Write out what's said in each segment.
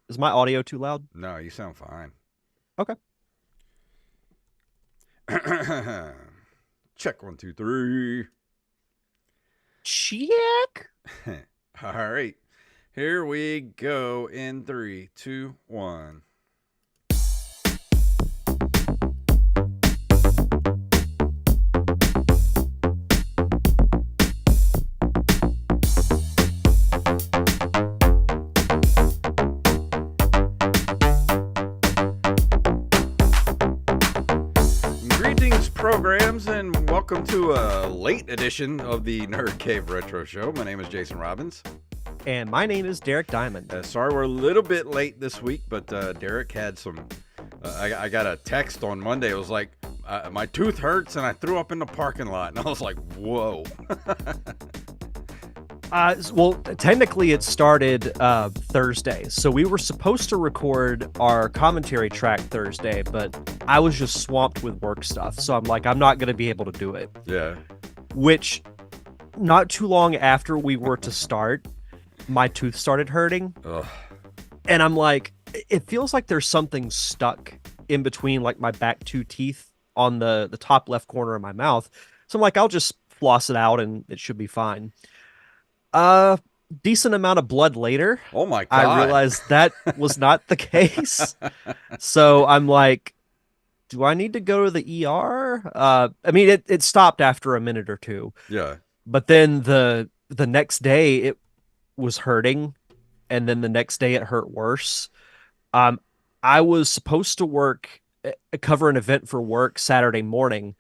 Is my audio too loud? No, you sound fine. Okay. Check 1, 2, 3. Check. All right. Here we go in 3, 2, 1. Greetings, programs, and welcome to a late edition of the Nerd Cave Retro Show. My name is Jason Robbins. And my name is Derek Diamond. Sorry we're a little bit late this week, but Derek had some... I got a text on Monday. It was like, my tooth hurts and I threw up in the parking lot. And I was like, whoa. Well, technically it started Thursday. So we were supposed to record our commentary track Thursday, but I was just swamped with work stuff. So I'm like, I'm not going to be able to do it. Yeah. Which, not too long after we were to start, my tooth started hurting. Ugh. And I'm like, it feels like there's something stuck in between like my back two teeth on the top left corner of my mouth. So I'm like, I'll just floss it out and it should be fine. Decent amount of blood later, Oh my God. I realized that was not the case. So I'm like, do I need to go to the ER? I mean, it stopped after a minute or two, Yeah. but then the next day it was hurting, and then the next day it hurt worse. I was supposed to cover an event for work Saturday morning,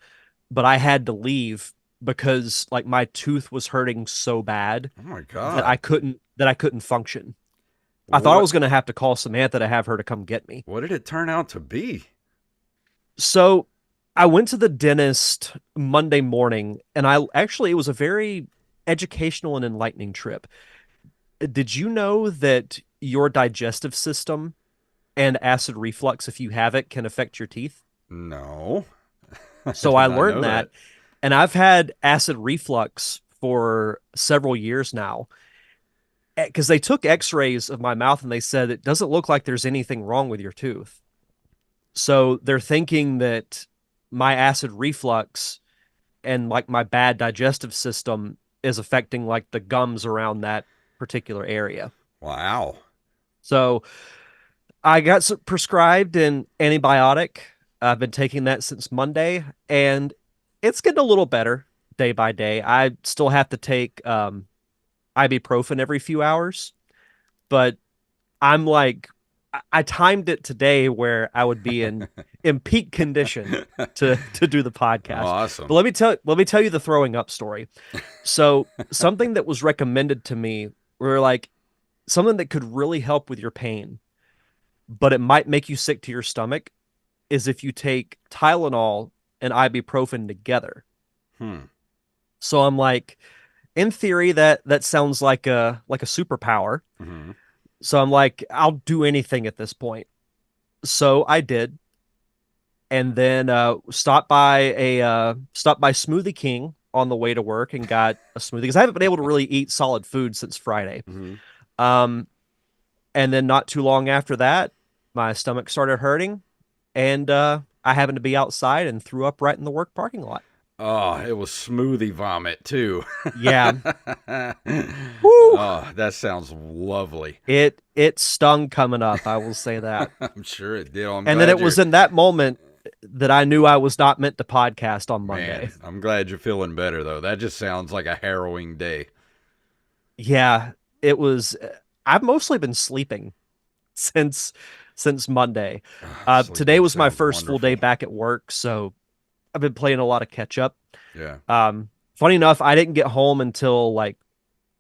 but I had to leave because like my tooth was hurting so bad Oh my that God. I couldn't function. I thought I was going to have to call Samantha to have her to come get me. What did it turn out to be? So I went to the dentist Monday morning, and it was a very educational and enlightening trip. Did you know that your digestive system and acid reflux, if you have it, can affect your teeth? No. I So did I not learned know that, and I've had acid reflux for several years now because they took x-rays of my mouth and they said it doesn't look like there's anything wrong with your tooth. So they're thinking that my acid reflux and like my bad digestive system is affecting like the gums around that particular area. Wow. So I got prescribed an antibiotic. I've been taking that since Monday, and it's getting a little better day by day. I still have to take ibuprofen every few hours, but I'm like, I timed it today where I would be in peak condition to do the podcast. But Awesome. let me tell you the throwing up story. So something that was recommended to me were like something that could really help with your pain, but it might make you sick to your stomach, is if you take Tylenol and ibuprofen together. Hmm. So I'm like, in theory, that sounds like a superpower. Hmm. So I'm like, I'll do anything at this point. So I did, and then stopped by Smoothie King on the way to work and got a smoothie because I haven't been able to really eat solid food since Friday. Hmm. Um, and then not too long after that, my stomach started hurting, and I happened to be outside and threw up right in the work parking lot. Oh, it was smoothie vomit too. Yeah. Woo! Oh, that sounds lovely. It stung coming up, I will say that. I'm sure it did. I'm And then glad it was in that moment that I knew I was not meant to podcast on Monday. Man, I'm glad you're feeling better though. That just sounds like a harrowing day. Yeah, it was. I've mostly been sleeping since Monday. Today Sleeping was my sounds first full day wonderful. back at work, so I've been playing a lot of catch up. Yeah. Funny enough, I didn't get home until like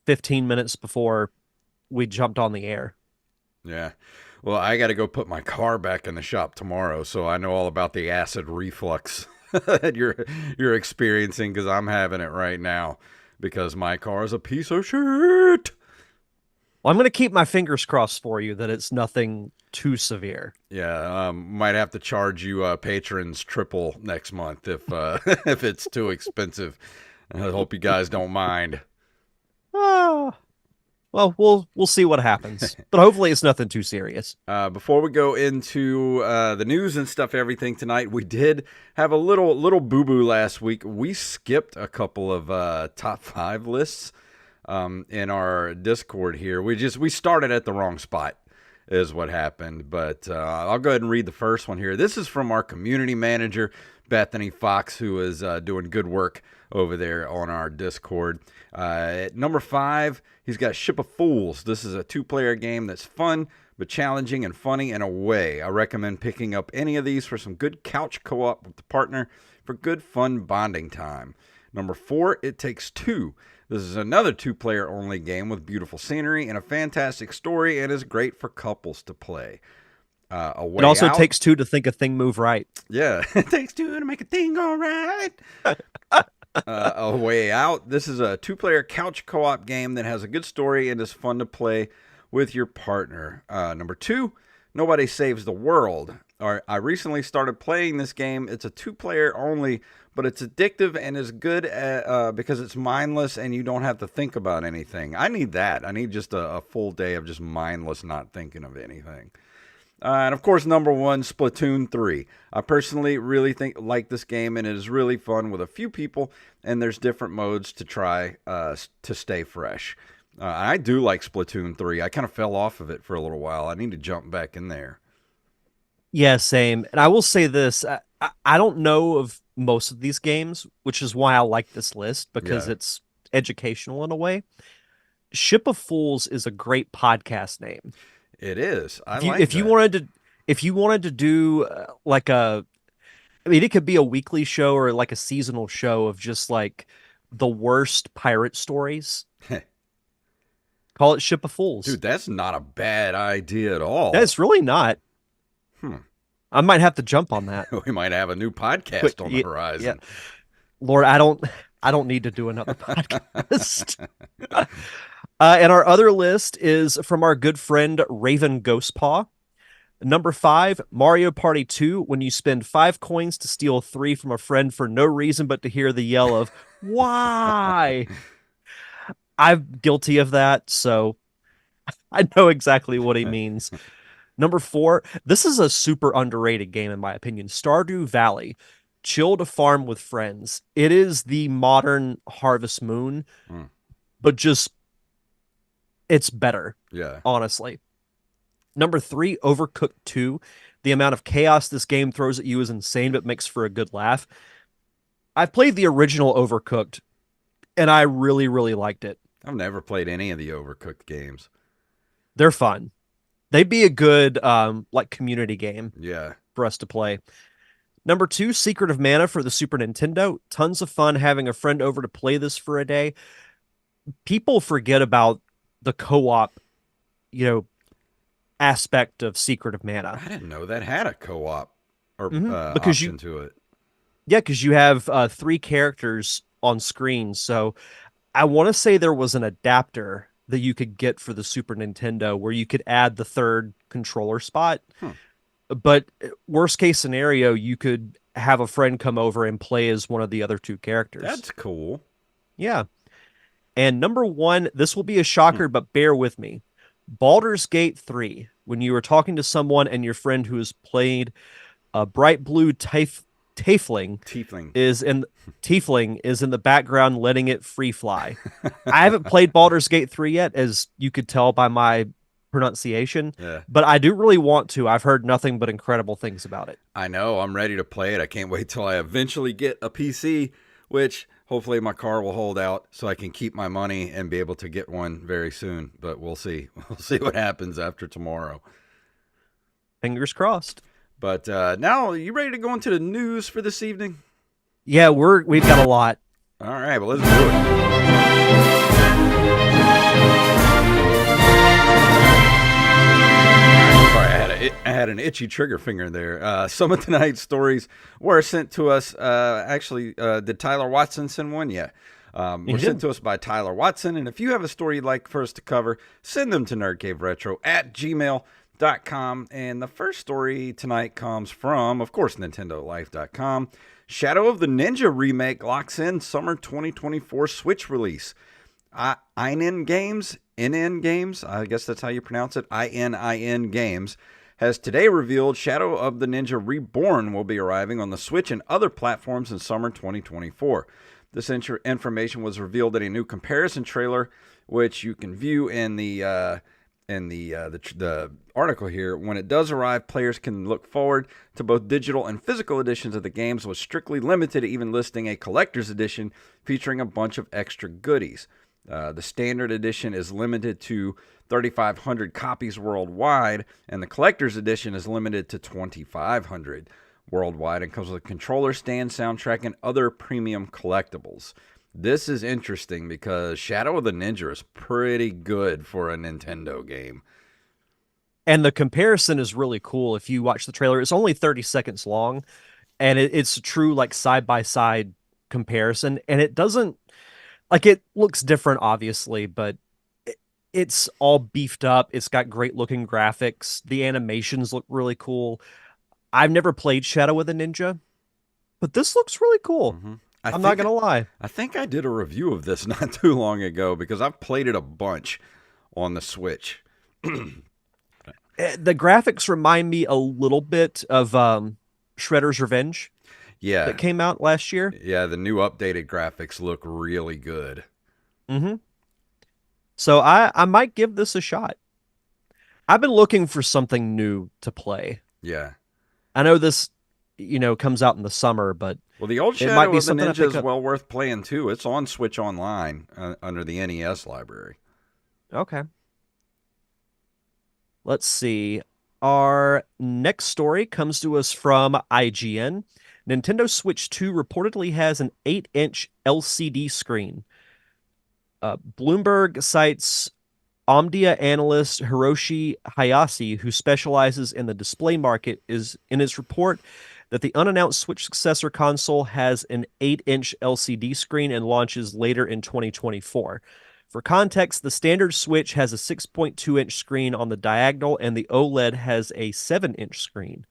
15 minutes before we jumped on the air. Yeah. Well, I got to go put my car back in the shop tomorrow, so I know all about the acid reflux that you're experiencing because I'm having it right now because my car is a piece of shit. Well, I'm going to keep my fingers crossed for you that it's nothing too severe. Yeah, might have to charge you patrons triple next month if if it's too expensive. I hope you guys don't mind. Ah, Well, we'll see what happens, but hopefully it's nothing too serious. Before we go into the news and stuff, everything tonight, we did have a little boo boo last week. We skipped a couple of top five lists in our Discord here. We started at the wrong spot, is what happened. But I'll go ahead and read the first one here. This is from our community manager, Bethany Fox, who is doing good work over there on our Discord. At number 5, he's got Ship of Fools. This is a 2-player game that's fun, but challenging and funny in a way. I recommend picking up any of these for some good couch co-op with the partner for good fun bonding time. Number 4, It Takes Two. This is another 2-player only game with beautiful scenery and a fantastic story, and is great for couples to play. A It Way also Out. takes two to think a thing move right. Yeah, it takes two to make a thing go right. A Way Out. This is a 2-player couch co-op game that has a good story and is fun to play with your partner. Number 2, Nobody Saves the World. I recently started playing this game. It's a 2-player only, but it's addictive and is good because it's mindless and you don't have to think about anything. I need that. I need just a full day of just mindless, not thinking of anything. And of course, number 1, Splatoon 3. I personally really like this game, and it is really fun with a few people, and there's different modes to try to stay fresh. I do like Splatoon 3. I kind of fell off of it for a little while. I need to jump back in there. Yeah, same. And I will say this: I don't know of most of these games, which is why I like this list because Yeah, it's educational in a way. Ship of Fools is a great podcast name. it is. I If you like if you that. wanted to if you wanted to do like I mean, it could be a weekly show or like a seasonal show of just like the worst pirate stories. Call it Ship of Fools. Dude, that's not a bad idea at all. That's really not. Hmm. I might have to jump on that. We might have a new But podcast on the yeah, horizon. Lord, I don't need to do another podcast. And our other list is from our good friend Raven Ghostpaw. Number 5, Mario Party 2, when you spend 5 coins to steal 3 from a friend for no reason but to hear the yell of, why? I'm guilty of that, so I know exactly what he means. Number 4, this is a super underrated game, in my opinion. Stardew Valley. Chill to farm with friends. It is the modern Harvest Moon, Hmm. but just, it's better, Yeah. honestly. Number 3, Overcooked 2. The amount of chaos this game throws at you is insane, but makes for a good laugh. I've played the original Overcooked, and I really, really liked it. I've never played any of the Overcooked games. They're fun. They'd be a good like community game Yeah. for us to play. Number 2, Secret of Mana for the Super Nintendo. Tons of fun having a friend over to play this for a day. People forget about the co-op, you know, aspect of Secret of Mana. I didn't know that had a co-op or Because option to it. because you have 3 characters on screen. So I want to say there was an adapter that you could get for the Super Nintendo where you could add the third controller spot. Hmm. But worst case scenario, you could have a friend come over and play as one of the other 2 characters. That's cool. Yeah. And number 1, this will be a Hmm. shocker, but bear with me. Baldur's Gate 3, when you were talking to someone and your friend who has played a bright blue tiefling Tiefling. is in the background letting it free fly. I haven't played Baldur's Gate 3 yet, as you could tell by my pronunciation, Yeah. but I do really want to. I've heard nothing but incredible things about it. I know. I'm ready to play it. I can't wait till I eventually get a PC, which hopefully my car will hold out so I can keep my money and be able to get one very soon. But we'll see. We'll see what happens after tomorrow. Fingers crossed. But now, you ready to go into the news for this evening? Yeah, we've got a lot. All right, well, let's do it. Sorry, I had an itchy trigger finger there. Some of tonight's stories were sent to us. Did Tyler Watson send one? Yeah. He Were sent did. to us by Tyler Watson. And if you have a story you'd like for us to cover, send them to nerdcaveretro@gmail.com. And the first story tonight comes from, of course, NintendoLife.com. Shadow of the Ninja remake locks in summer 2024 Switch release. Inin Games, NN Games, I guess that's how you pronounce it, ININ Games, has today revealed Shadow of the Ninja Reborn will be arriving on the Switch and other platforms in summer 2024. This information was revealed in a new comparison trailer, which you can view in the article here. When it does arrive, players can look forward to both digital and physical editions of the games, was strictly limited, even listing a collector's edition featuring a bunch of extra goodies. The standard edition is limited to 3,500 copies worldwide, and the collector's edition is limited to 2,500 worldwide and comes with a controller stand, soundtrack, and other premium collectibles. This is interesting because Shadow of the Ninja is pretty good for a Nintendo game. And the comparison is really cool. If you watch the trailer, it's only 30 seconds long, and it's a true like side by side comparison. And it doesn't like it looks different, obviously, but it's all beefed up. It's got great looking graphics. The animations look really cool. I've never played Shadow of the Ninja, but this looks really cool. Mm-hmm. I'm not gonna lie. I think I did a review of this not too long ago because I've played it a bunch on the Switch. The graphics remind me a little bit of Shredder's Revenge Yeah, that came out last year. yeah, the new updated graphics look really good. Hmm. So I might give this a shot. I've been looking for something new to play. Yeah. I know this, comes out in the summer, but Well, the old it might Shadow be of the something I Ninja pick is up. well worth playing too. It's on Switch Online under the NES library. Okay. Let's see. Our next story comes to us from IGN. Nintendo Switch 2 reportedly has an 8-inch LCD screen. Bloomberg cites Omdia analyst Hiroshi Hayashi, who specializes in the display market, is in his report that the unannounced Switch successor console has an 8-inch LCD screen and launches later in 2024. For context, the standard Switch has a 6.2-inch screen on the diagonal, and the OLED has a 7-inch screen.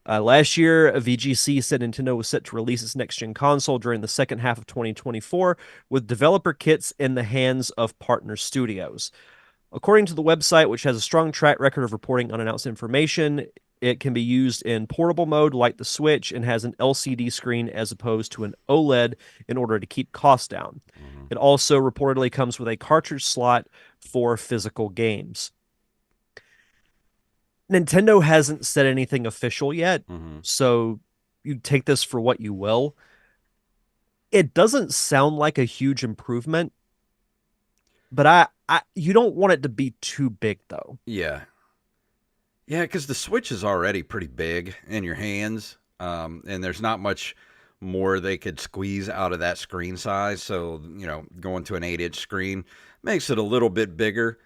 Last year, VGC said Nintendo was set to release its next-gen console during the second half of 2024, with developer kits in the hands of partner studios. According to the website, which has a strong track record of reporting unannounced information, it can be used in portable mode like the Switch and has an LCD screen as opposed to an OLED in order to keep costs down. Mm-hmm. It also reportedly comes with a cartridge slot for physical games. Nintendo hasn't said anything official yet, Mm-hmm. so you take this for what you will. It doesn't sound like a huge improvement, but you don't want it to be too big though. Yeah. Yeah, because the Switch is already pretty big in your hands, and there's not much more they could squeeze out of that screen size. So, going to an 8-inch screen makes it a little bit bigger.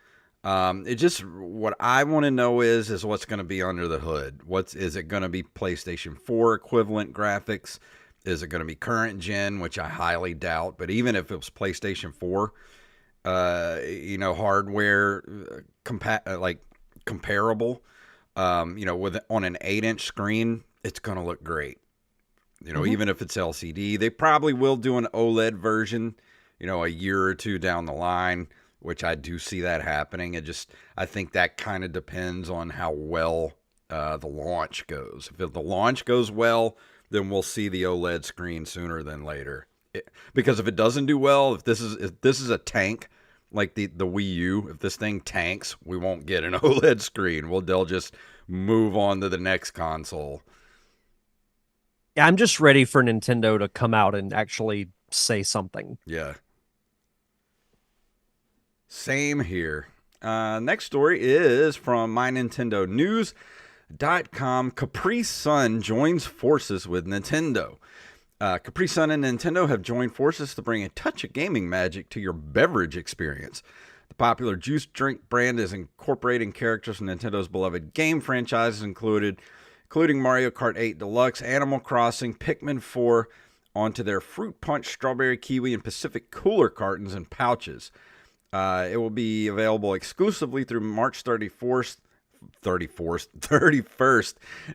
It just what I want to know is what's going to be under the hood. Is it going to be PlayStation 4 equivalent graphics? Is it going to be current gen, which I highly doubt. But even if it was PlayStation 4, hardware comparable, with on an 8-inch screen, it's going to look great. Even if it's LCD, they probably will do an OLED version, a year or two down the line, which I do see that happening. I think that kind of depends on how well the launch goes. If the launch goes well, then we'll see the OLED screen sooner than later. Because if it doesn't do well, if this is a tank like the Wii U, if this thing tanks, we won't get an OLED screen. They'll just move on to the next console. Yeah, I'm just ready for Nintendo to come out and actually say something. Yeah. Same here. Next story is from MyNintendoNews.com. Capri Sun joins forces with Nintendo. Capri Sun and Nintendo have joined forces to bring a touch of gaming magic to your beverage experience. The popular juice drink brand is incorporating characters from Nintendo's beloved game franchises, including Mario Kart 8 Deluxe, Animal Crossing, Pikmin 4, onto their Fruit Punch, Strawberry Kiwi, and Pacific Cooler cartons and pouches. It will be available exclusively through March 31st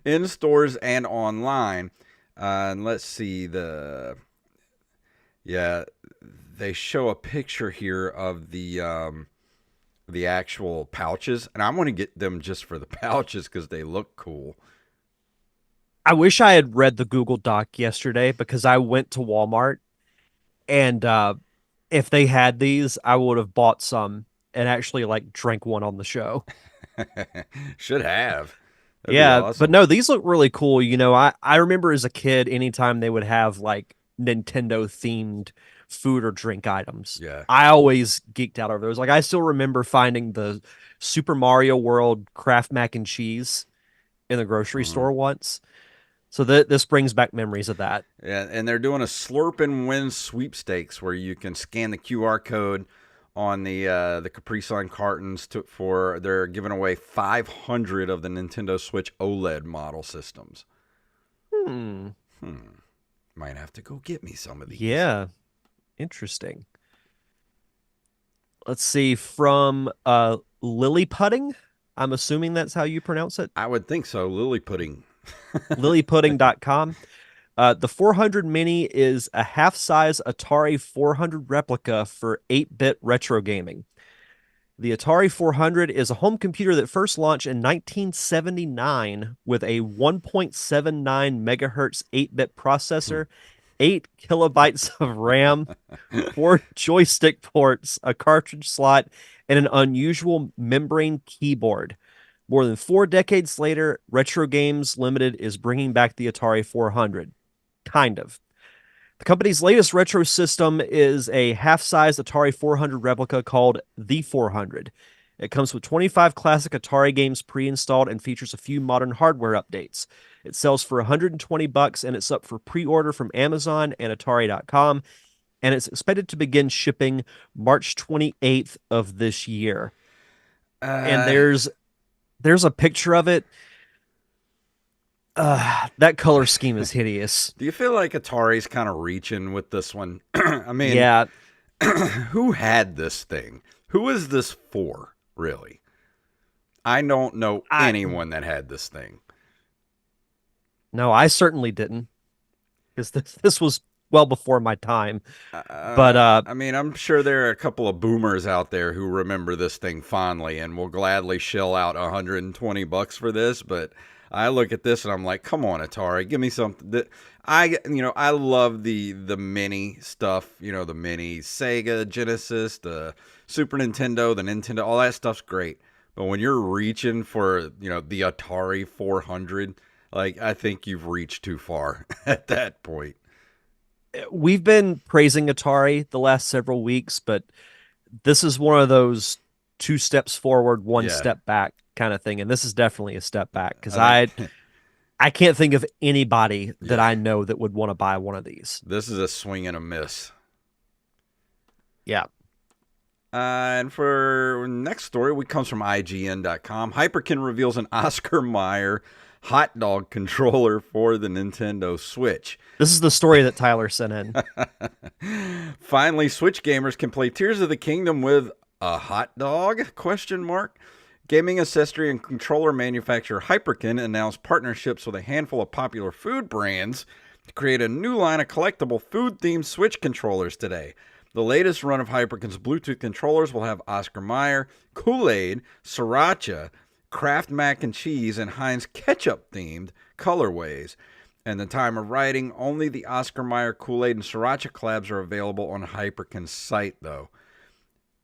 in stores and online. And let's see they show a picture here of the actual pouches, and I want to get them just for the pouches because they look cool. I wish I had read the Google Doc yesterday because I went to Walmart and if they had these, I would have bought some and actually like drank one on the show. Should have. That'd be Yeah, but awesome. no, these look really cool. I remember as a kid, anytime they would have like Nintendo themed food or drink items, Yeah. I always geeked out over those. Like I still remember finding the Super Mario World Kraft mac and cheese in the grocery Mhm. store once. So this brings back memories of that. Yeah, and they're doing a Slurp and Win sweepstakes where you can scan the QR code on the Capri Sun cartons for they're giving away 500 of the Nintendo Switch OLED model systems. Hmm. Hmm. Might have to go get me some of these. Yeah, interesting. Let's see from Lily Pudding. I'm assuming that's how you pronounce it. I would think so. Lily pudding. Lilypudding.com. The 400 Mini is a half-size Atari 400 replica for 8-bit retro gaming. The Atari 400 is a home computer that first launched in 1979 with a 1.79 megahertz 8-bit processor, 8 kilobytes of RAM, 4 joystick ports, a cartridge slot, and an unusual membrane keyboard. More than 4 decades later, Retro Games Limited is bringing back the Atari 400. Kind of. The company's latest retro system is a half-sized Atari 400 replica called the 400. It comes with 25 classic Atari games pre-installed and features a few modern hardware updates. It sells for $120 and it's up for pre-order from Amazon and Atari.com, and it's expected to begin shipping March 28th of this year. And Uh, there's a picture of it. That color scheme is hideous. do you feel like Atari's kind of reaching with this one? I mean, Yeah, who had this thing? Who is this for, really? I don't know I anyone that had this thing. no, I certainly didn't because this was well before my time. But I mean, I'm sure there are a couple of boomers out there who remember this thing fondly and will gladly shell out $120 for this. But I look at this and I'm like, come on, Atari, give me something that I love the mini stuff, the mini Sega, Genesis, the Super Nintendo, the Nintendo, all that stuff's great. But when you're reaching for, the Atari 400, like, I think you've reached too far at that point. we've been praising Atari the last several weeks, but this is one of those two steps forward, one Yeah. step back kind of thing, and this is definitely a step back because I think I can't think of anybody that yeah. I know that would want to buy one of these. This is a swing and a miss. Yeah. And for next story, we comes from IGN.com. Hyperkin reveals an Oscar Mayer hot dog controller for the Nintendo Switch. This is the story that Tyler sent in. Finally, Switch gamers can play Tears of the Kingdom with a hot dog? Question mark. Gaming accessory and controller manufacturer Hyperkin announced partnerships with a handful of popular food brands to create a new line of collectible food-themed Switch controllers today. The latest run of Hyperkin's Bluetooth controllers will have Oscar Mayer, Kool-Aid, Sriracha, Kraft mac and cheese, and Heinz ketchup themed colorways. At the time of writing, only the Oscar Mayer, Kool-Aid, and Sriracha collabs are available on Hyperkin's site, though.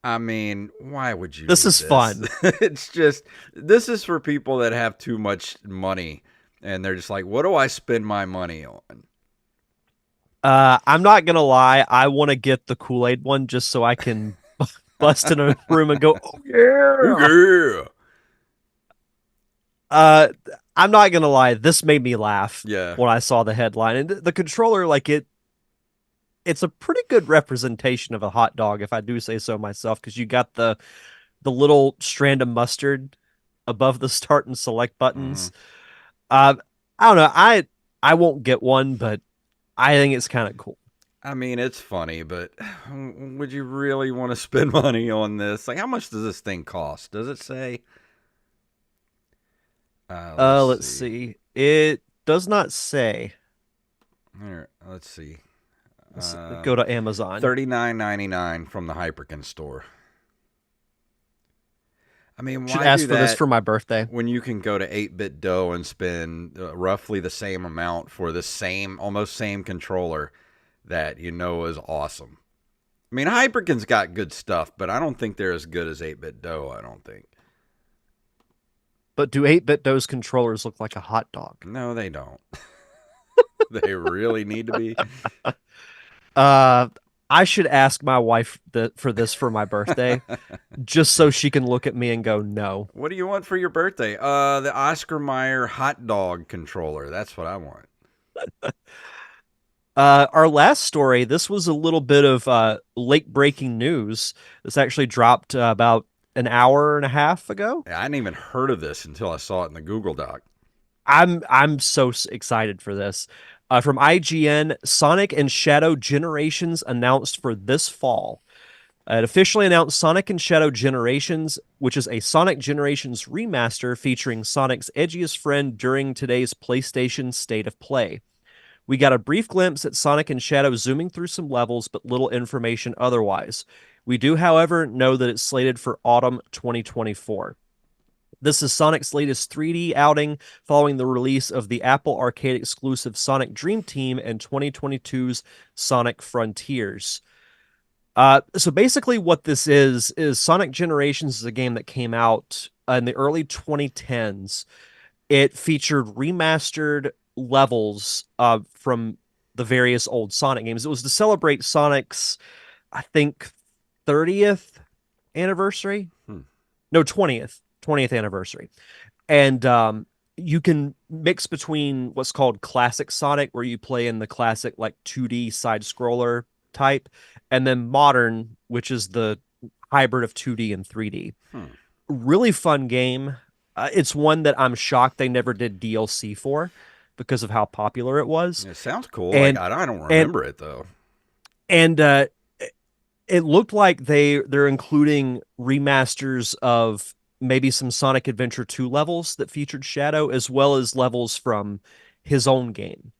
I mean, why would you This do is this? fun. It's just, this is for people that have too much money and they're just like, what do I spend my money on? I'm not gonna lie, I want to get the Kool-Aid one just so I can bust in a room and go, "Oh Oh, yeah!" yeah. Uh, I'm not gonna lie, this made me laugh Yeah. when I saw the headline and the controller. Like it's a pretty good representation of a hot dog, if I do say so myself, because you got the little strand of mustard above the start and select Mm-hmm. buttons. Uh, I don't know. I won't get one, but I think it's kind of cool. I mean, it's funny, but would you really want to spend money on this? Like, how much does this thing cost? Does it say? Let's Let's see. see. It does not say. Here, let's see. Go to Amazon. 39.99 from the Hyperkin store. I mean, Should why do ask for this that for my birthday. when you can go to 8-bit dough and spend roughly the same amount for the same, almost same controller that you know is awesome? I mean, Hyperkin's got good stuff, but I don't think they're as good as 8-bit dough. I don't think. But do 8-bit Do's controllers look like a hot dog? No, they don't. They really need to be. Uh, I should ask my wife for this for my birthday, just so she can look at me and go, no. What do you want for your birthday? The Oscar Mayer hot dog controller. That's what I want. Our last story, this was a little bit of late breaking news. This actually dropped about an hour and a half ago. I hadn't even heard of this until I saw it in the Google Doc. I'm so excited for this. From IGN, Sonic and Shadow Generations announced for this fall. It officially announced Sonic and Shadow Generations, which is a Sonic Generations remaster featuring Sonic's edgiest friend during today's PlayStation State of Play. We got a brief glimpse at Sonic and Shadow zooming through some levels, but little information otherwise. We do, however, know that it's slated for autumn 2024. This is Sonic's latest 3D outing following the release of the Apple Arcade exclusive Sonic Dream Team and 2022's Sonic Frontiers. So basically, what this is Sonic Generations is a game that came out in the early 2010s. It featured remastered levels from the various old Sonic games. It was to celebrate Sonic's, I think, 30th anniversary. No, 20th anniversary. And you can mix between what's called classic Sonic, where you play in the classic like 2D side scroller type, and then modern, which is the hybrid of 2D and 3D. Really fun game. It's one that I'm shocked they never did DLC for because of how popular it was. It sounds cool. Like And I don't and remember it though. and it looked like they're including remasters of maybe some Sonic Adventure 2 levels that featured Shadow, as well as levels from his own game,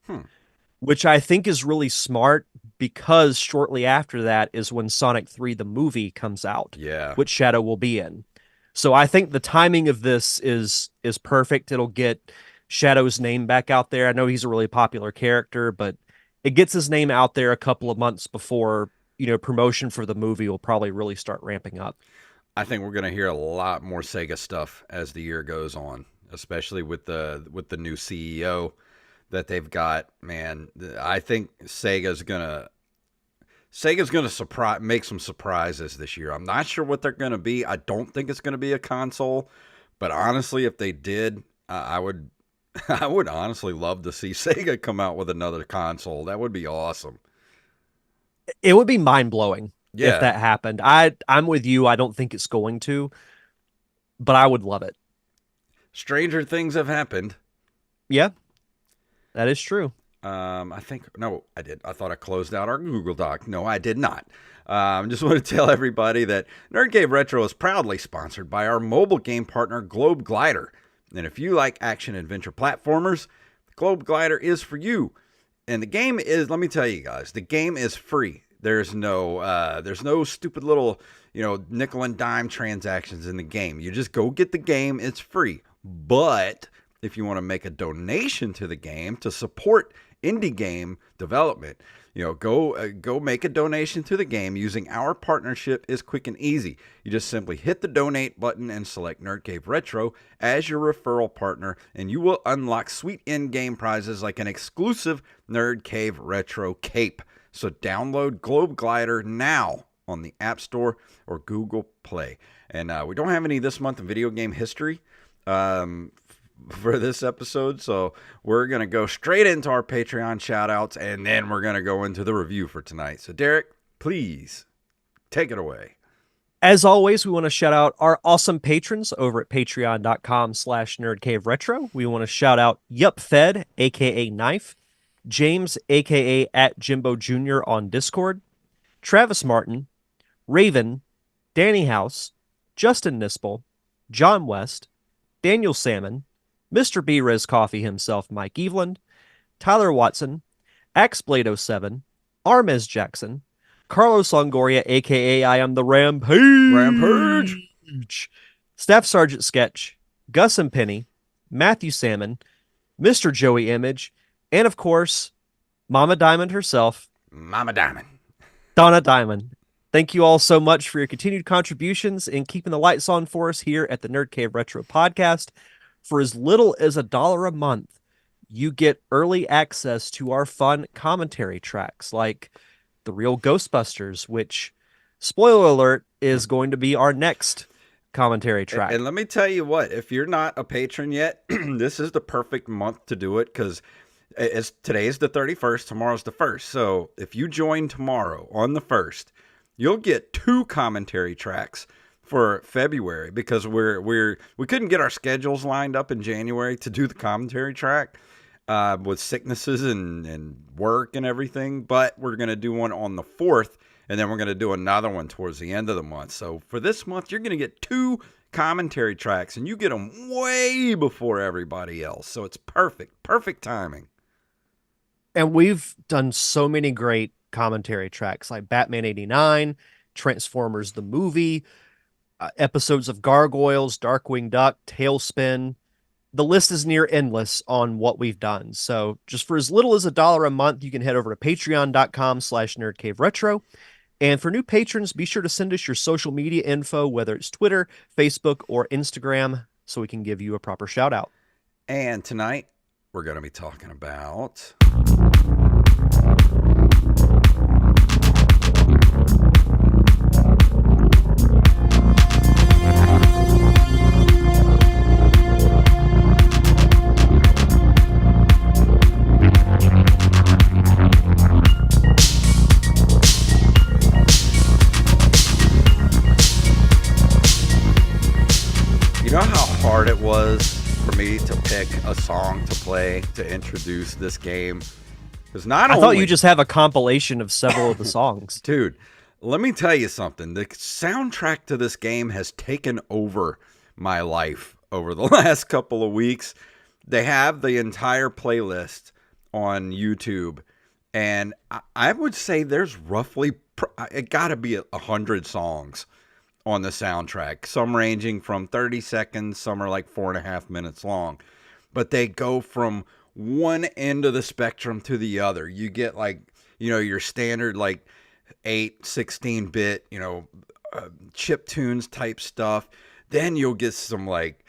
which I think is really smart because shortly after that is when Sonic 3 the movie comes out, Yeah. which Shadow will be in. So I think the timing of this is perfect. It'll get Shadow's name back out there. I know he's a really popular character, but it gets his name out there a couple of months before, promotion for the movie will probably really start ramping up. I think we're going to hear a lot more Sega stuff as the year goes on, especially with the new CEO that they've got. Man, I think Sega's gonna make some surprises this year. I'm not sure what they're gonna be. I don't think it's gonna be a console, but honestly, if they did, I would I would honestly love to see Sega come out with another console. That would be awesome. It would be mind-blowing if Yeah, that happened. I'm with you. I don't think it's going to, but I would love it. stranger things have happened. Yeah, that is true. I think no, I did. I thought I closed out our Google Doc. No, I did not. Just want to tell everybody that Nerd Cave Retro is proudly sponsored by our mobile game partner Globe Glider. And if you like action adventure platformers, Globe Glider is for you. And the game is, let me tell you guys, the game is free. There's no stupid little, nickel and dime transactions in the game. You just go get the game. It's free. But if you want to make a donation to the game to support indie game development, go make a donation to the game using our partnership is quick and easy. You just simply hit the donate button and select Nerd Cave Retro as your referral partner, and you will unlock sweet in-game prizes like an exclusive Nerd Cave Retro cape. So download Globe Glider now on the App Store or Google Play. And we don't have any this month in video game history for this episode, so we're going to go straight into our Patreon shout-outs, and then we're going to go into the review for tonight. So Derek, please take it away. As always, we want to shout out our awesome patrons over at patreon.com/nerdcaveretro. We want to shout out YupFed, aka Knife, James, aka at Jimbo Jr. on Discord, Travis Martin, Raven, Danny House, Justin Nispel, John West, Daniel Salmon, Mr. B. Riz Coffee himself, Mike Eveland, Tyler Watson, Axblade07, Armez Jackson, Carlos Longoria, aka I am the Rampage. Rampage, Staff Sergeant Sketch, Gus and Penny, Matthew Salmon, Mr. Joey Image, and of course, Mama Diamond herself, Mama Diamond. Donna Diamond. Thank you all so much for your continued contributions in keeping the lights on for us here at the Nerd Cave Retro Podcast. For as little as $1 a month, you get early access to our fun commentary tracks like The Real Ghostbusters, which, spoiler alert, is going to be our next commentary track. And let me tell you what, if you're not a patron yet, this is the perfect month to do it because today's the 31st, tomorrow's the 1st. So if you join tomorrow on the 1st, you'll get 2 commentary tracks for February because we couldn't get our schedules lined up in January to do the commentary track with sicknesses and work and everything. But we're going to do one on the 4th, and then we're going to do another one towards the end of the month. So for this month, you're going to get 2 commentary tracks, and you get them way before everybody else. So it's perfect timing. And we've done so many great commentary tracks like Batman 89, Transformers the movie, episodes of Gargoyles, Darkwing Duck, Tailspin. The list is near endless on what we've done. So just for as little as $1 a month, you can head over to patreon.com/nerdcaveretro. And for new patrons, be sure to send us your social media info, whether it's Twitter, Facebook, or Instagram, so we can give you a proper shout out. And tonight, we're going to be talking about... You know how hard it was for me to pick a song to play to introduce this game? Because I thought you just have a compilation of several of the songs. Dude, let me tell you something. The soundtrack to this game has taken over my life over the last couple of weeks. They have the entire playlist on YouTube, and I would say there's roughly, it got to be 100 songs on the soundtrack, some ranging from 30 seconds, some are like 4.5 minutes long, but they go from one end of the spectrum to the other. You get like, your standard like 16-bit, chip tunes type stuff. Then you'll get some like,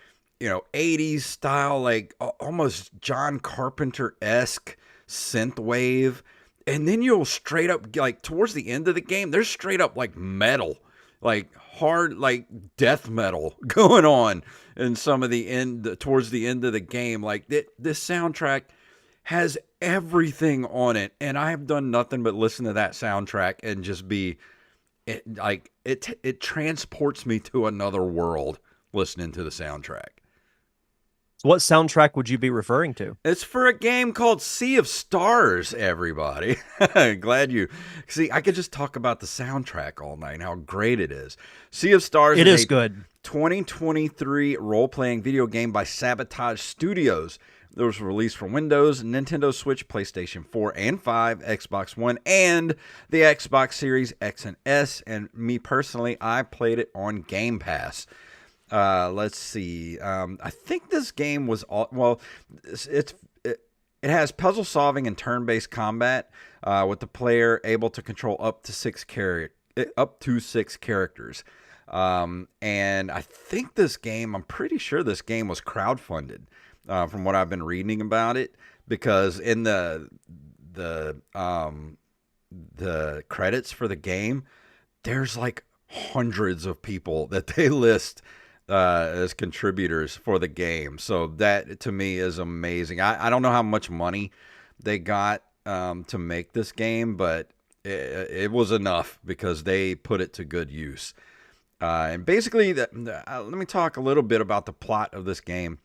80s style, like almost John Carpenter-esque synth wave. And then you'll straight up, like towards the end of the game, there's straight up like metal, like hard, like death metal going on in some of the end, towards the end of the game. Like this soundtrack has everything on it, and I have done nothing but listen to that soundtrack and just be it transports me to another world listening to the soundtrack. What soundtrack would you be referring to? It's for a game called Sea of Stars, everybody. Glad you... See, I could just talk about the soundtrack all night and how great it is. Sea of Stars is good. 2023 role-playing video game by Sabotage Studios. It was released for Windows, Nintendo Switch, PlayStation 4 and 5, Xbox One, and the Xbox Series X and S. And me personally, I played it on Game Pass. Let's see. I think this game was it has puzzle solving and turn-based combat with the player able to control up to 6 characters. And I think this game, I'm pretty sure this game was crowdfunded from what I've been reading about it, because in the credits for the game, there's like hundreds of people that they list as contributors for the game. So that to me is amazing. I don't know how much money they got to make this game, but it was enough because they put it to good use. And basically, let me talk a little bit about the plot of this game.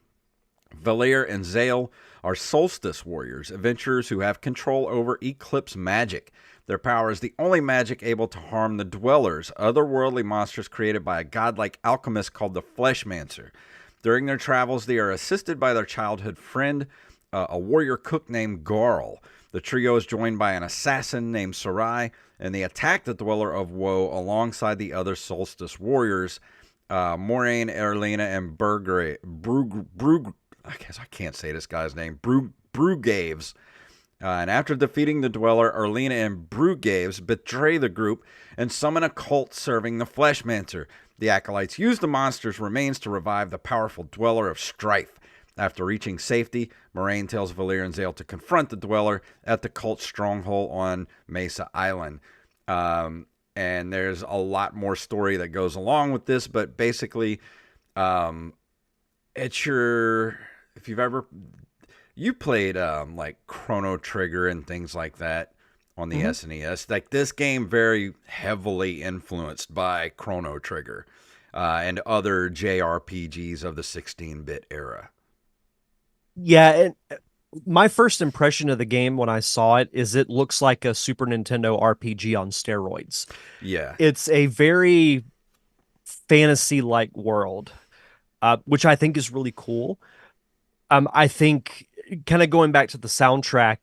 Valir and Zale are solstice warriors, adventurers who have control over eclipse magic. Their power is the only magic able to harm the Dwellers, otherworldly monsters created by a godlike alchemist called the Fleshmancer. During their travels, they are assisted by their childhood friend, a warrior cook named Garl. The trio is joined by an assassin named Sarai, and they attack the Dweller of Woe alongside the other Solstice warriors, Moraine, Erlina, and I guess I can't say this guy's name. Brugaves. And after defeating the Dweller, Erlina and Brugaves betray the group and summon a cult serving the Fleshmancer. The Acolytes use the monster's remains to revive the powerful Dweller of Strife. After reaching safety, Moraine tells Valir and Zale to confront the Dweller at the cult's stronghold on Mesa Island. And there's a lot more story that goes along with this, but basically, it's your if you've ever you played like Chrono Trigger and things like that on the Hmm. SNES. Like this game, very heavily influenced by Chrono Trigger and other JRPGs of the 16-bit era. Yeah, and my first impression of the game when I saw it is it looks like a Super Nintendo RPG on steroids. Yeah, It's a very fantasy-like world, which I think is really cool. I think kind of going back to the soundtrack,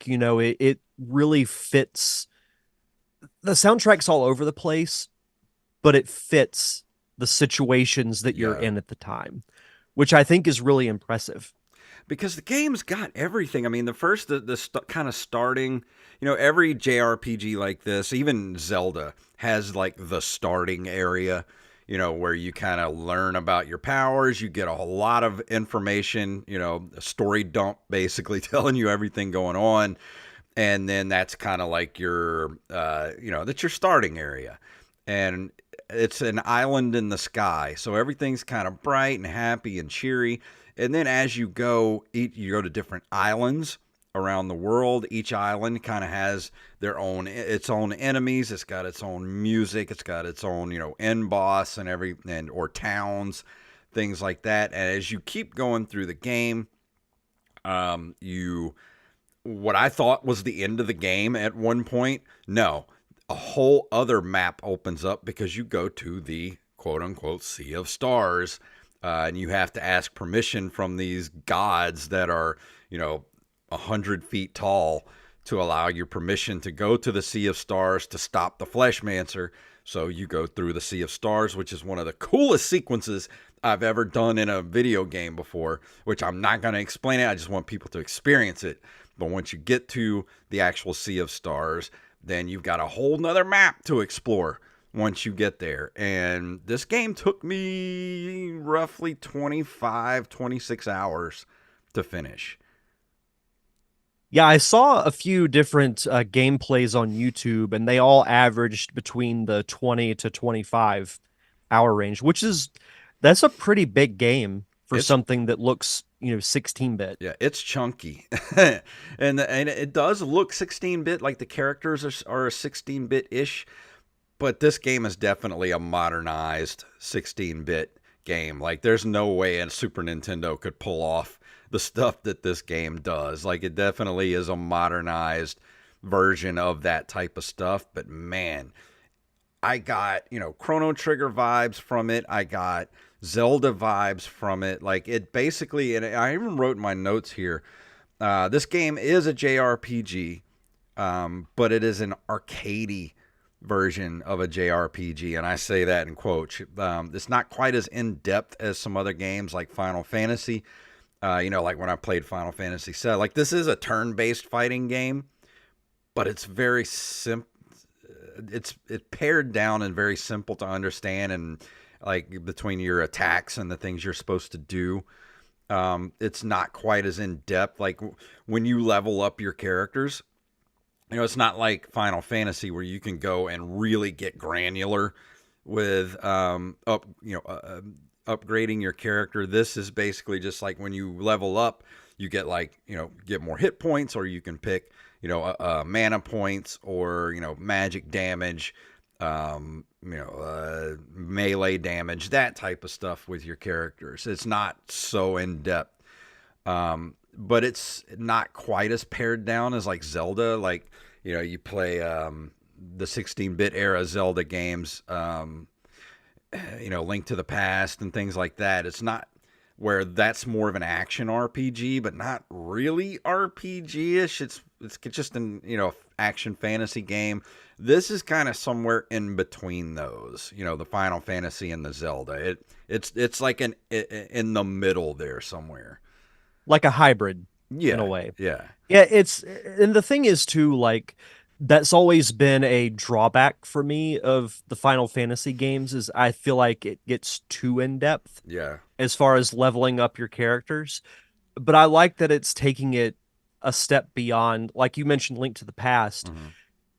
it really fits. The soundtrack's all over the place, but it fits the situations that you're yeah. in at the time, which I think is really impressive. Because the game's got everything. I mean, the kind of starting, every JRPG like this, even Zelda has like the starting area, where you kind of learn about your powers. You get a whole lot of information, a story dump basically telling you everything going on. And then that's kind of like that's your starting area. And it's an island in the sky. So everything's kind of bright and happy and cheery. And then as you go to different islands around the world. Each island kind of has its own enemies. It's got its own music. It's got its own end boss or towns, things like that. And as you keep going through the game, you what I thought was the end of the game at one point. No, a whole other map opens up because you go to the quote unquote Sea of Stars. And you have to ask permission from these gods that are, 100 feet tall to allow your permission to go to the Sea of Stars to stop the Fleshmancer. So you go through the Sea of Stars, which is one of the coolest sequences I've ever done in a video game before, which I'm not going to explain it. I just want people to experience it. But once you get to the actual Sea of Stars, then you've got a whole nother map to explore once you get there. And this game took me roughly 25, 26 hours to finish. Yeah, I saw a few different gameplays on YouTube, and they all averaged between the 20 to 25-hour range, that's a pretty big game for It's something that looks, 16-bit. Yeah, it's chunky. And it does look 16-bit, like the characters are 16-bit-ish, but this game is definitely a modernized 16-bit game. Like there's no way a Super Nintendo could pull off the stuff that this game does. Like it definitely is a modernized version of that type of stuff, but man, I got, Chrono Trigger vibes from it. I got Zelda vibes from it. Like it basically, and I even wrote in my notes here, this game is a JRPG, but it is an arcadey version of a JRPG, and I say that in quotes. It's not quite as in depth as some other games like Final Fantasy. Like when I played Final Fantasy VII. Like this is a turn-based fighting game, but it's very simple. It's pared down and very simple to understand, and like between your attacks and the things you're supposed to do. It's not quite as in depth. Like when you level up your characters, it's not like Final Fantasy where you can go and really get granular with upgrading your character. This is basically just like when you level up, you get get more hit points, or you can pick mana points, or magic damage, melee damage, that type of stuff with your characters. It's not so in depth. But it's not quite as pared down as like Zelda. Like, you play the 16-bit era Zelda games, Link to the Past and things like that. It's not where that's more of an action RPG, but not really RPG-ish. It's just an action fantasy game. This is kind of somewhere in between those, the Final Fantasy and the Zelda. It's like in the middle there somewhere. Like a hybrid in a Yeah, way. yeah, Yeah, and the thing is too, like that's always been a drawback for me of the Final Fantasy games is I feel like it gets too in depth yeah. as far as leveling up your characters. But I like that it's taking it a step beyond, like you mentioned, Link to the Past. Hmm.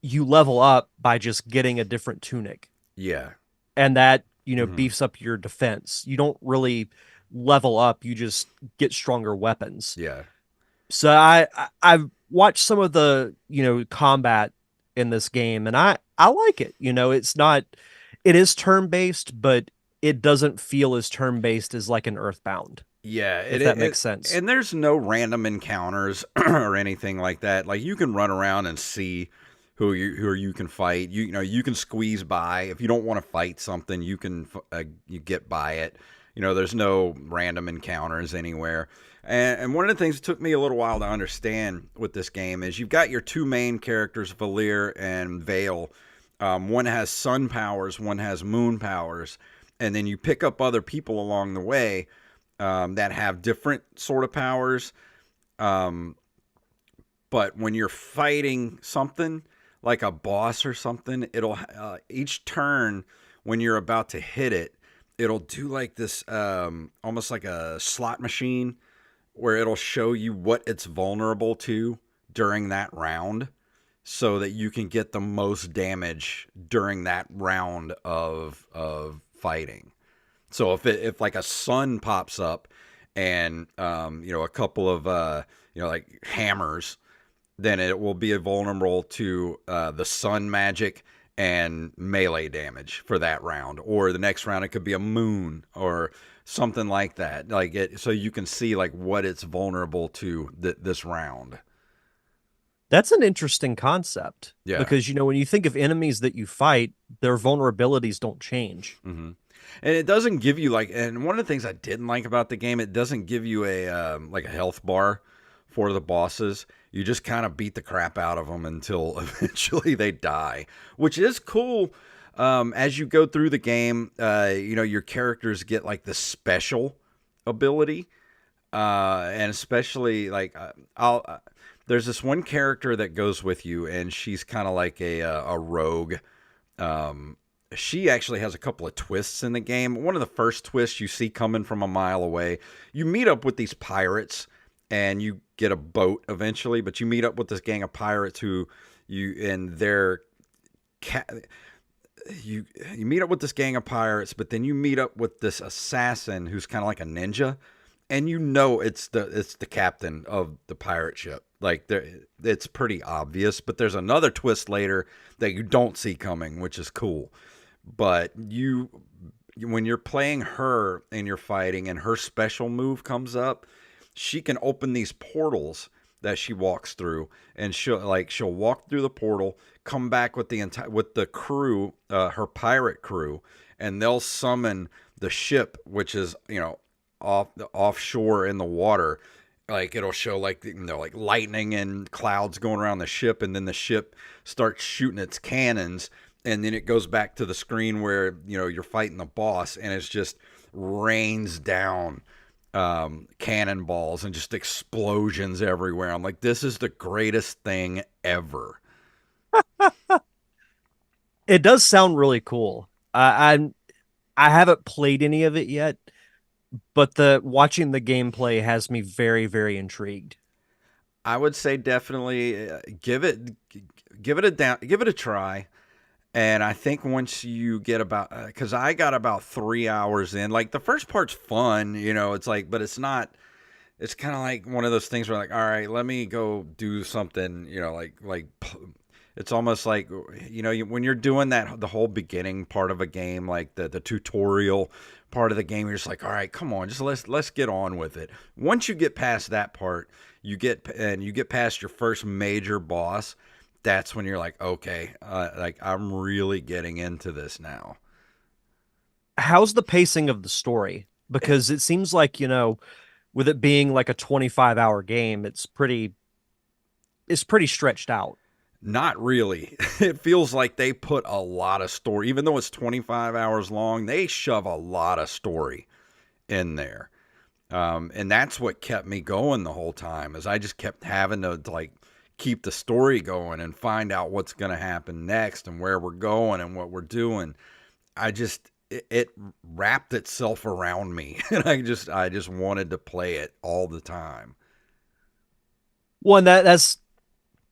You level up by just getting a different tunic, Yeah. and that, Hmm. beefs up your defense. You don't really level up, you just get stronger weapons. Yeah. So I've watched some of the, combat in this game and I like it. It's not it is turn-based, but it doesn't feel as turn-based as like an Earthbound, Yeah, if that makes sense. and there's no random encounters or anything like that. Like you can run around and see who you can fight. You can squeeze by if you don't want to fight something. You get by it. There's no random encounters anywhere. And one of the things that took me a little while to understand with this game is you've got your two main characters, Valir and Vale. One has sun powers, one has moon powers, and then you pick up other people along the way that have different sort of powers. Um, but when you're fighting something like a boss or something, it'll each turn when you're about to hit it, it'll do like this almost like a slot machine where it'll show you what it's vulnerable to during that round so that you can get the most damage during that round of fighting. So if like a sun pops up and a couple of like hammers, then it will be vulnerable to the sun magic and melee damage for that round. Or the next round it could be a moon or something like that. Like it, so you can see like what it's vulnerable to this round. That's an interesting concept Yeah. because when you think of enemies that you fight, their vulnerabilities don't change. Hmm. And it doesn't give you like, and one of the things I didn't like about the game, it doesn't give you a like a health bar for the bosses. You just kind of beat the crap out of them until eventually they die, which is cool. As you go through the game, your characters get like the special ability, and especially like there's this one character that goes with you, and she's kind of like a rogue. Um, she actually has a couple of twists in the game. One of the first twists you see coming from a mile away, you meet up with these pirates and you get a boat eventually, but you meet up with this gang of pirates who you and their cat you meet up with this gang of pirates, but then you meet up with this assassin who's kind of like a ninja, and it's the captain of the pirate ship. Like it's pretty obvious, but there's another twist later that you don't see coming, which is cool. But when you're playing her and you're fighting, and her special move comes up, she can open these portals that she walks through, and she'll walk through the portal, come back with the crew, her pirate crew, and they'll summon the ship, which is offshore in the water. Like it'll show like like lightning and clouds going around the ship, and then the ship starts shooting its cannons, and then it goes back to the screen where you're fighting the boss, and it's just rains down cannonballs and just explosions everywhere. I'm like, this is the greatest thing ever. It does sound really cool. I haven't played any of it yet, but the watching the gameplay has me very, very intrigued. I would say definitely give it a try. And I think once you get about, because I got about 3 hours in, like the first part's fun, it's like, but it's not. It's kind of like one of those things where like, all right, let me go do something, it's almost like when you're doing that the whole beginning part of a game, like the tutorial part of the game, you're just like, all right, come on, just let's get on with it. Once you get past that part, you get past your first major boss, that's when you're like, okay, like I'm really getting into this now. How's the pacing of the story? Because it seems like, with it being like a 25-hour game, it's pretty stretched out. Not really. It feels like they put a lot of story, even though it's 25 hours long, they shove a lot of story in there. And that's what kept me going the whole time, is I just kept having to like keep the story going and find out what's going to happen next and where we're going and what we're doing. It wrapped itself around me, and I just wanted to play it all the time. One that's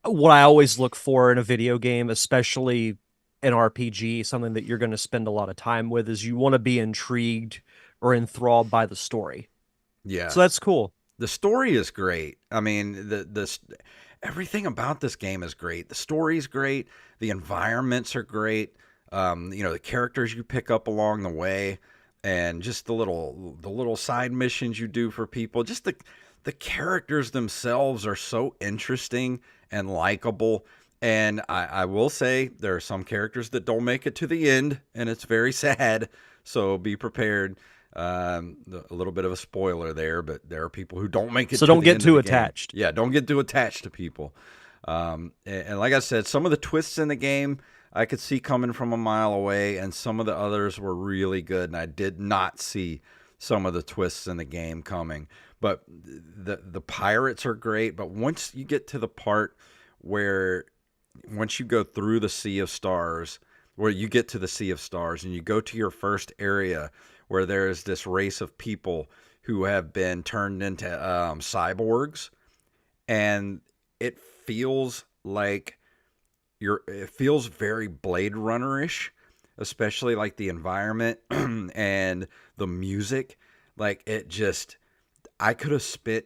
what I always look for in a video game, especially an RPG, something that you're going to spend a lot of time with, is you want to be intrigued or enthralled by the story. Yeah, So that's cool. the story is great. I mean, the everything about this game is great. The story's great. The environments are great. The characters you pick up along the way, and just the little side missions you do for people. Just the characters themselves are so interesting and likable. And I will say there are some characters that don't make it to the end, and it's very sad. So be prepared. A little bit of a spoiler there, but there are people who don't make it So to don't the get end of too the game. attached. Yeah, don't get too attached to people. And like I said, some of the twists in the game I could see coming from a mile away, and some of the others were really good, and I did not see some of the twists in the game coming. But the pirates are great. But once you get to the part where once you go through the Sea of Stars, where you get to the Sea of Stars and you go to your first area where there is this race of people who have been turned into cyborgs, and it feels like it feels very Blade Runner-ish, especially like the environment and the music. Like it just, I could have spent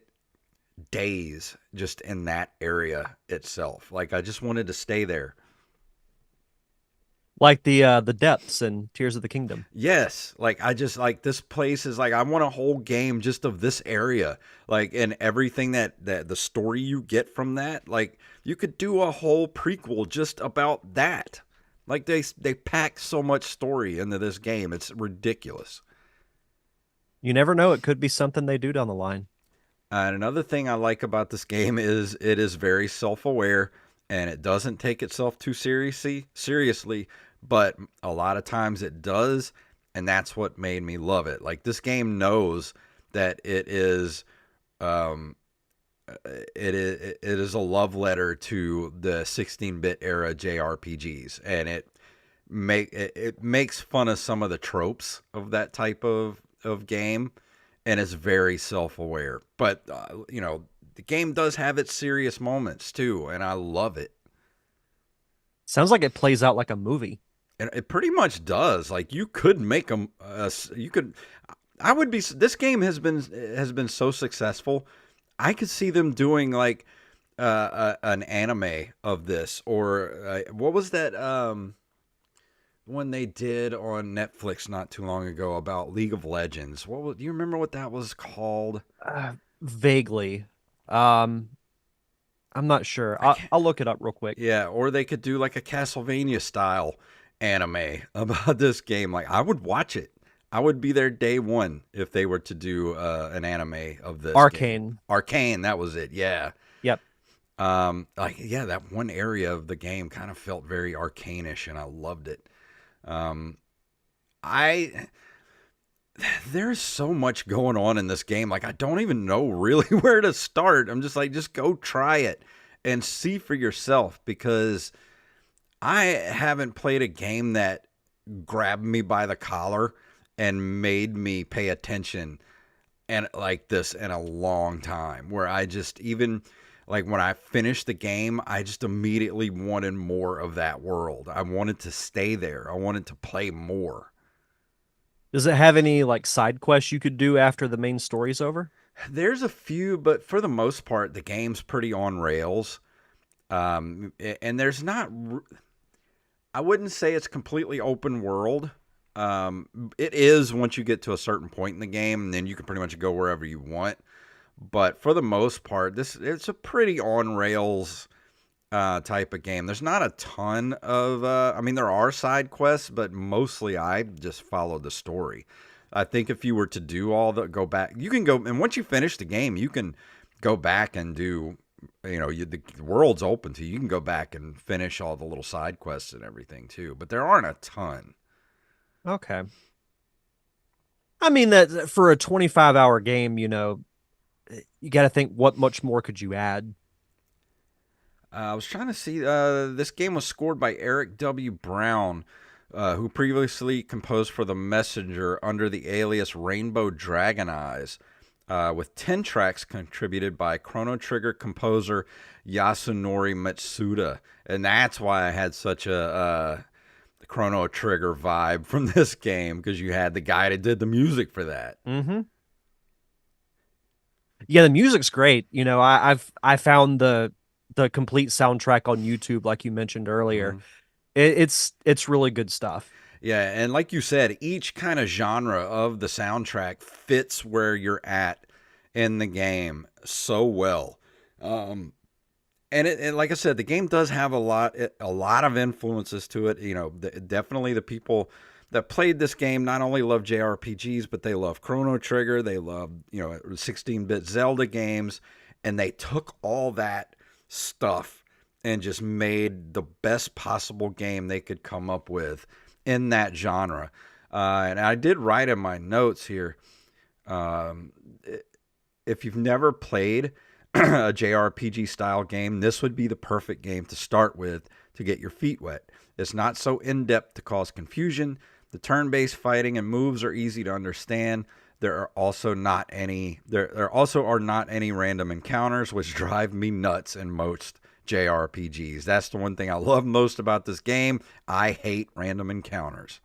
days just in that area itself. Like I just wanted to stay there. Like the depths and Tears of the Kingdom. Yes, like I just like this place is like I want a whole game just of this area, like and everything that the story you get from that. Like you could do a whole prequel just about that. Like they pack so much story into this game. It's ridiculous. You never know, it could be something they do down the line. And another thing I like about this game is it is very self-aware, and it doesn't take itself too seriously, but a lot of times it does, and that's what made me love it. Like this game knows that um it is a love letter to the 16-bit era JRPGs, and it makes fun of some of the tropes of that type of game, and it's very self-aware. But the game does have its serious moments too, and I love it. Sounds like it plays out like a movie. And it pretty much does. Like you could make you could. I would be. This game has been so successful. I could see them doing like an anime of this, or what was that one they did on Netflix not too long ago about League of Legends? Do you remember what that was called? Vaguely. Um, I'm not sure. I can't. I'll look it up real quick. Yeah, or they could do like a Castlevania style anime about this game. Like I would watch it. I would be there day one if they were to do an anime of this game. Arcane. Arcane, that was it. Yeah. Yep. Like yeah, that one area of the game kind of felt very arcane-ish, and I loved it. Um, I there's so much going on in this game. Like I don't even know really where to start. I'm just like, just go try it and see for yourself, because I haven't played a game that grabbed me by the collar and made me pay attention and like this in a long time, where I just, even like when I finished the game, I just immediately wanted more of that world. I wanted to stay there. I wanted to play more. Does it have any like side quests you could do after the main story's over? There's a few, but for the most part, the game's pretty on rails. And there's not, I wouldn't say it's completely open world. It is once you get to a certain point in the game, and then you can pretty much go wherever you want. But for the most part, it's a pretty on rails type of game. There's not a ton of, I mean, there are side quests, but mostly I just follow the story. I think if you were to do all the go back, you can go, and once you finish the game, you can go back and do, the world's open to you. You can go back and finish all the little side quests and everything too, but there aren't a ton. Okay. I mean that for a 25-hour game, you got to think what much more could you add? I was trying to see. This game was scored by Eric W. Brown, who previously composed for The Messenger under the alias Rainbow Dragon Eyes, with 10 tracks contributed by Chrono Trigger composer Yasunori Matsuda. And that's why I had such a Chrono Trigger vibe from this game, because you had the guy that did the music for that. Mm-hmm. Yeah, the music's great. I found the complete soundtrack on YouTube, like you mentioned earlier. Mhm. It's really good stuff. Yeah, and like you said, each kind of genre of the soundtrack fits where you're at in the game so well. Um, and like I said, the game does have a lot of influences to it. Definitely the people that played this game not only love JRPGs, but they love Chrono Trigger. They love 16-bit Zelda games, and they took all that stuff and just made the best possible game they could come up with in that genre. And I did write in my notes here. Um, if you've never played a JRPG style game, this would be the perfect game to start with to get your feet wet. It's not so in depth to cause confusion. The turn based fighting and moves are easy to understand. There also are not any random encounters, which drive me nuts in most JRPGs. That's the one thing I love most about this game. I hate random encounters.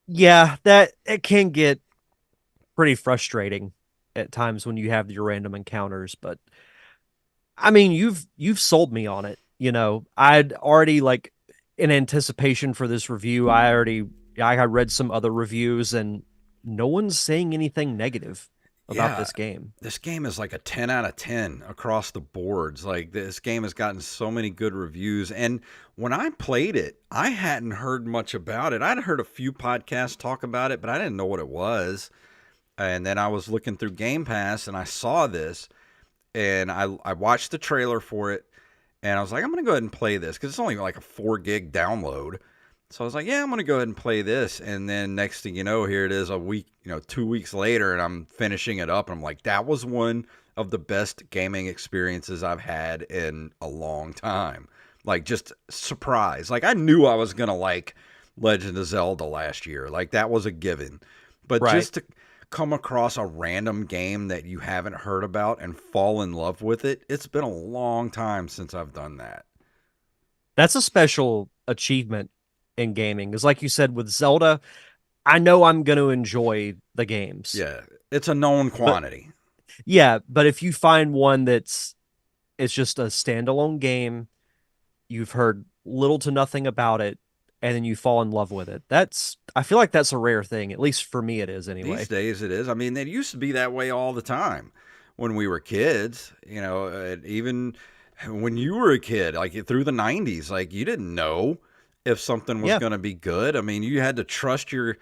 Yeah, that it can get pretty frustrating at times when you have your random encounters, but I mean, you've sold me on it. I'd already like in anticipation for this review, I had read some other reviews and no one's saying anything negative about Yeah, this game. this game is like a 10 out of 10 across the boards. Like, this game has gotten so many good reviews. And when I played it, I hadn't heard much about it. I'd heard a few podcasts talk about it, but I didn't know what it was. And then I was looking through Game Pass and I saw this, and I watched the trailer for it, and I was like, I'm going to go ahead and play this because it's only like a 4 gig download. So I was like, yeah, I'm going to go ahead and play this. And then next thing you know, here it is a week, 2 weeks later, and I'm finishing it up. And I'm like, that was one of the best gaming experiences I've had in a long time. Like, just surprise. Like, I knew I was going to like Legend of Zelda last year. Like, that was a given. But Right. just to come across a random game that you haven't heard about and fall in love with it, it's been a long time since I've done that. That's a special achievement in gaming. Because like you said with Zelda, I know I'm going to enjoy the games. Yeah, it's a known But quantity. yeah, but if you find one it's just a standalone game, you've heard little to nothing about it, and then you fall in love with it. I feel like that's a rare thing, at least for me it is These anyway. days it is. I mean, it used to be that way all the time when we were kids, even when you were a kid, like through the 90s, like you didn't know if something was Yeah. going to be good. I mean, you had to trust your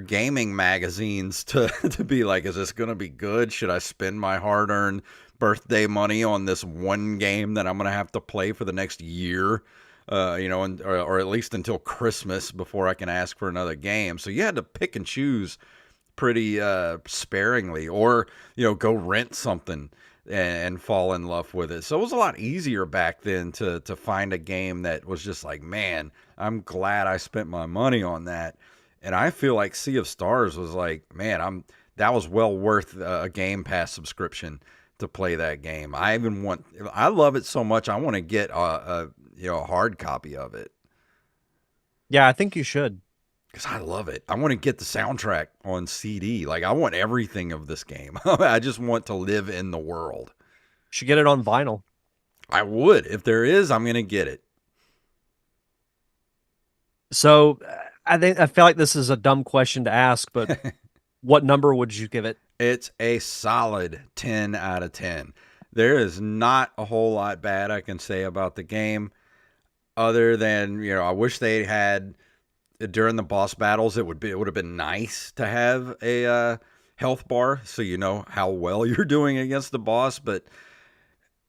gaming magazines to to be like, is this going to be good? Should I spend my hard-earned birthday money on this one game that I'm going to have to play for the next year? Or at least until Christmas before I can ask for another game. So you had to pick and choose pretty sparingly, or go rent something and fall in love with it. So it was a lot easier back then to find a game that was just like, man, I'm glad I spent my money on that. And I feel like Sea of Stars was like, man, I'm that was well worth a Game Pass subscription to play that game. I love it so much. I want to get a hard copy of it Yeah, I think you should. because I love it. I want to get the soundtrack on CD. Like, I want everything of this game. I just want to live in the world. Should get it on vinyl. I would. If there is, I'm going to get it. So I feel like this is a dumb question to ask, but what number would you give it? It's a solid 10 out of 10. There is not a whole lot bad I can say about the game, other than, I wish they had during the boss battles, it would have been nice to have a health bar so you know how well you're doing against the boss. But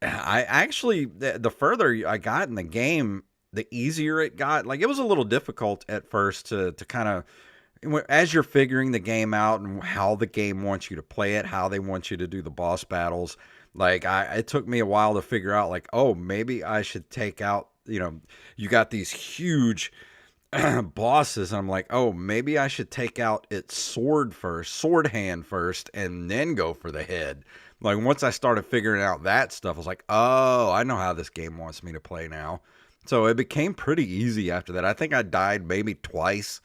I actually, the further I got in the game, the easier it got. Like, it was a little difficult at first to kind of, as you're figuring the game out and how the game wants you to play it, how they want you to do the boss battles. Like, it took me a while to figure out, like, oh, maybe I should take out, you got these huge bosses. And I'm like, oh, maybe I should take out its sword hand first, and then go for the head. Like, once I started figuring out that stuff, I was like, oh, I know how this game wants me to play now. So it became pretty easy after that. I think I died maybe twice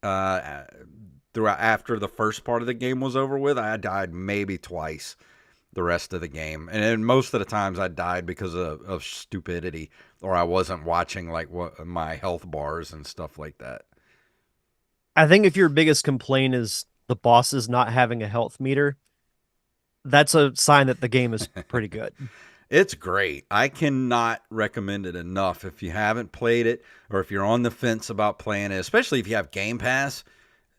throughout after the first part of the game was over with. I died maybe twice the rest of the game, and then most of the times I died because of stupidity, or I wasn't watching like what my health bars and stuff like that. I think if your biggest complaint is the bosses not having a health meter, that's a sign that the game is pretty good. It's great. I cannot recommend it enough. If you haven't played it, or if you're on the fence about playing it, especially if you have Game Pass,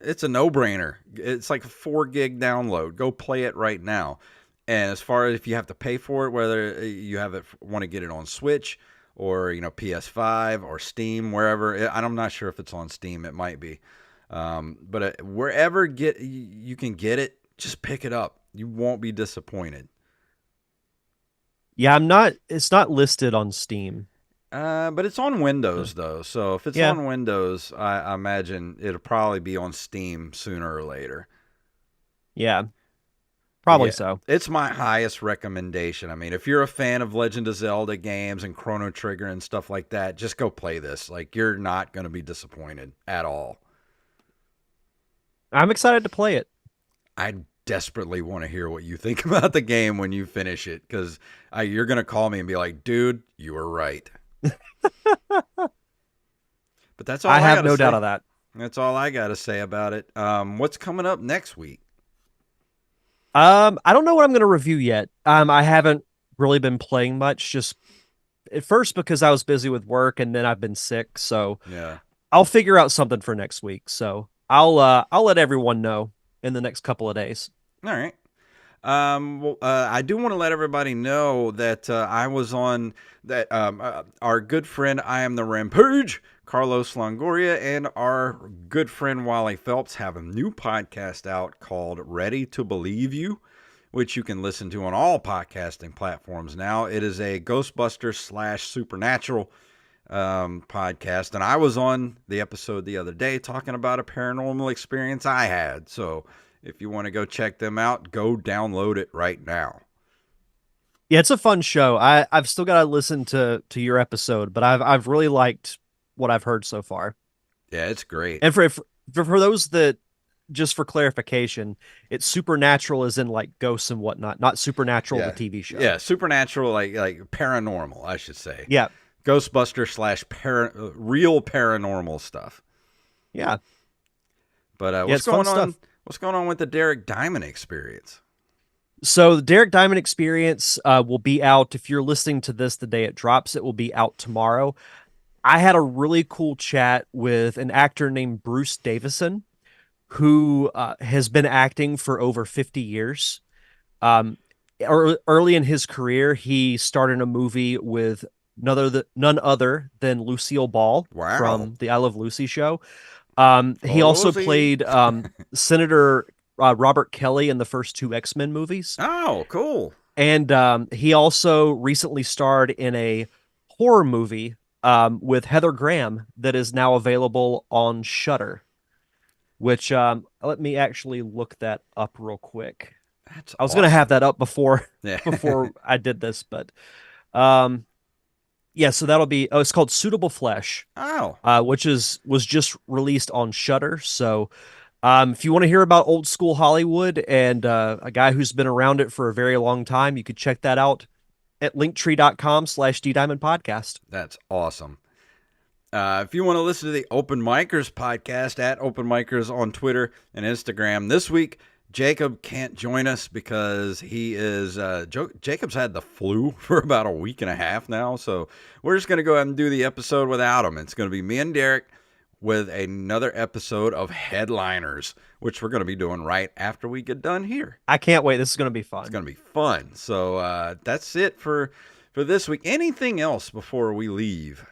it's a no-brainer. It's like a 4 gig download. Go play it right now. And as far as if you have to pay for it, whether you want to get it on Switch or PS5 or Steam, wherever, I'm not sure if it's on Steam. It might be, but wherever you can get it, just pick it up. You won't be disappointed. Yeah, I'm not. It's not listed on Steam. But it's on Windows though, so if it's Yeah, on Windows, I imagine it'll probably be on Steam sooner or later. yeah, But probably yeah, so. it's my highest recommendation. I mean, if you're a fan of Legend of Zelda games and Chrono Trigger and stuff like that, just go play this. Like, you're not going to be disappointed at all. I'm excited to play it. I desperately want to hear what you think about the game when you finish it, because you're going to call me and be like, dude, you were right. But that's all I I have got to no doubt say. of that. That's all I got to say about it. What's coming up next week? I don't know what I'm going to review yet. I haven't really been playing much, just at first because I was busy with work, and then I've been sick. So Yeah. I'll figure out something for next week. So I'll let everyone know in the next couple of days. All right. Well, I do want to let everybody know that I was on that our good friend I Am the Rampage, Carlos Longoria, and our good friend Wally Phelps have a new podcast out called Ready to Believe You, which you can listen to on all podcasting platforms now. It is a Ghostbusters / Supernatural podcast, and I was on the episode the other day talking about a paranormal experience I had. So if you want to go check them out, go download it right now. Yeah, it's a fun show. I've still got to listen to your episode, but I've really liked what I've heard so far. Yeah, it's great. And for those that, just for clarification, it's supernatural as in like ghosts and whatnot, not Supernatural the Yeah, TV show. yeah, supernatural, like paranormal, I should say. Yeah, Ghostbuster / real paranormal stuff. yeah, But yeah. It's fun stuff. What's going on with the Derek Diamond experience? So the Derek Diamond Experience will be out. If you're listening to this the day it drops, it will be out tomorrow. I had a really cool chat with an actor named Bruce Davison, who has been acting for over 50 years. Early in his career, he starred in a movie with none other than Lucille Ball Wow. from the I Love Lucy show. He also Cozy. played Senator Robert Kelly in the first two X-Men movies. Oh, cool. And he also recently starred in a horror movie with Heather Graham that is now available on Shudder. Which let me actually look that up real quick. That's I was gonna have awesome. that up before Yeah. before I did this, but um, yeah. So that'll be. Oh, it's called Suitable Flesh, Oh, which was just released on Shudder. So if you want to hear about old school Hollywood and a guy who's been around it for a very long time, you could check that out at linktree.com/ddiamondpodcast. that's awesome. If you want to listen to the Open Micers podcast at Open Micers on Twitter and Instagram, this week Jacob can't join us because he is Jacob's had the flu for about a week and a half now, so we're just going to go ahead and do the episode without him. It's going to be me and Derek. with another episode of Headliners, which we're going to be doing right after we get done here. I can't wait. This is going to be It's fun. going to be fun. So that's it for this week. Anything else before we leave?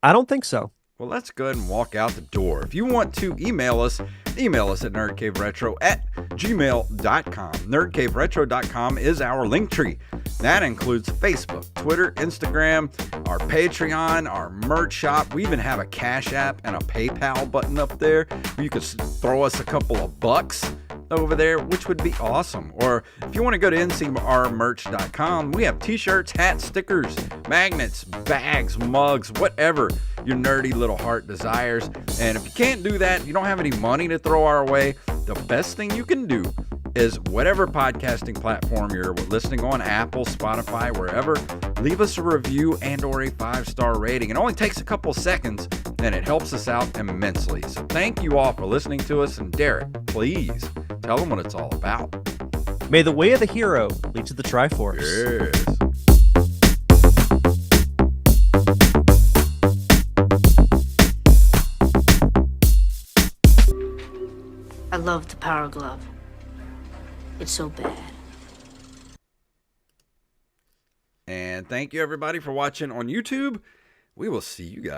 I don't think so. Well, let's go ahead and walk out the door. If you want to email us at nerdcaveretro@gmail.com. Nerdcaveretro.com is our link tree. That includes Facebook, Twitter, Instagram, our Patreon, our merch shop. We even have a Cash App and a PayPal button up there where you could throw us a couple of bucks over there, which would be awesome. Or if you want to go to ncrmerch.com, we have t-shirts, hats, stickers, magnets, bags, mugs, whatever your nerdy little heart desires. And if you can't do that, you don't have any money to throw our way, the best thing you can do is whatever podcasting platform you're listening on, Apple, Spotify, wherever, leave us a review and or a 5-star rating. It only takes a couple seconds and it helps us out immensely. So thank you all for listening to us. And Derek, please tell them what it's all about. May the way of the hero lead to the Triforce. Yes. I love the Power Glove. It's so bad. And thank you everybody for watching on YouTube. We will see you guys